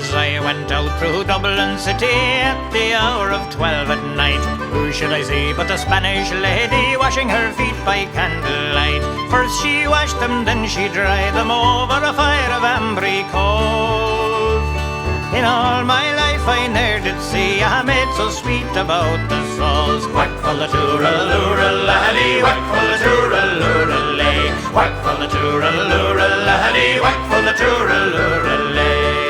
As I went out through Dublin city at the hour of 12 at night, who should I see but a Spanish lady washing her feet by candlelight. First she washed them, then she dried them over a fire of ambry coals. In all my life I ne'er did see a maid so sweet about the sauls. Whack for the tooraloora-laddie, whack for the tooraloora-lay, whack for the tooraloora-laddie, whack for the tooraloora-lay.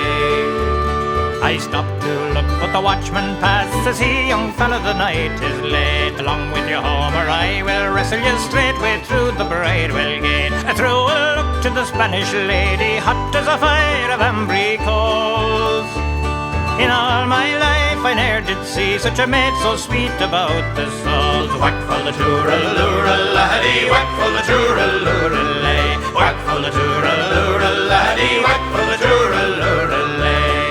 I stopped to look, but the watchman passed. Says he, young fella, the night is late. Along with you home, or I will wrestle you straightway through the Bridewell gate. I threw a look to the Spanish lady, hot as a fire of ambry coals. In all my life I ne'er did see such a maid so sweet about the sauls. Whack for the tooraloora-laddie, whack for the tooraloora-lay, whack for the tooraloora-laddie, whack for the tooraloora-lay.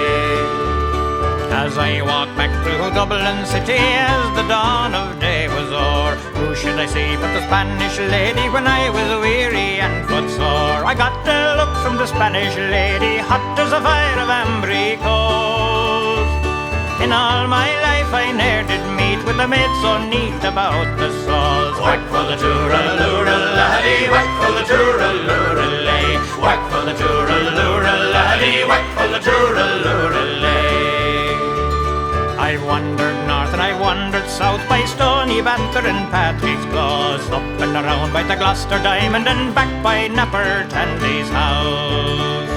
As I walked back through Dublin city as the dawn of day was o'er, who should I see but the Spanish lady when I was weary and footsore. I got a look from the Spanish lady, hot as a fire of ambry coals. In all my life I ne'er did meet with a maid so neat about the sauls. Whack for the tooraloora-laddie, whack for the tooraloora-lay, whack for the tooraloora-laddie, whack for the tooraloora-lay. I've wandered north and I've wandered south, by Stony Banter and Patrick's Claws, up and around by the Gloucester Diamond and back by Napper Tandy's house.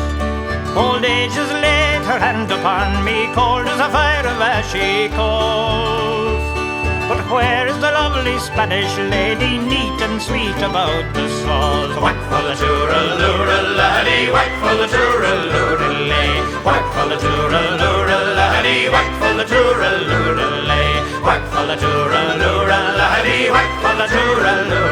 Old age has laid her hand upon me, cold as a fire of ashy coals. But where is the lovely Spanish lady, neat and sweet about the sauls? Whack for the tooraloora-laddie, whack for the tooraloora-lay, whack for the tooraloora-laddie, whack for the tooraloora-lay, whack for the tooraloora-laddie, whack for the tooraloora-lay.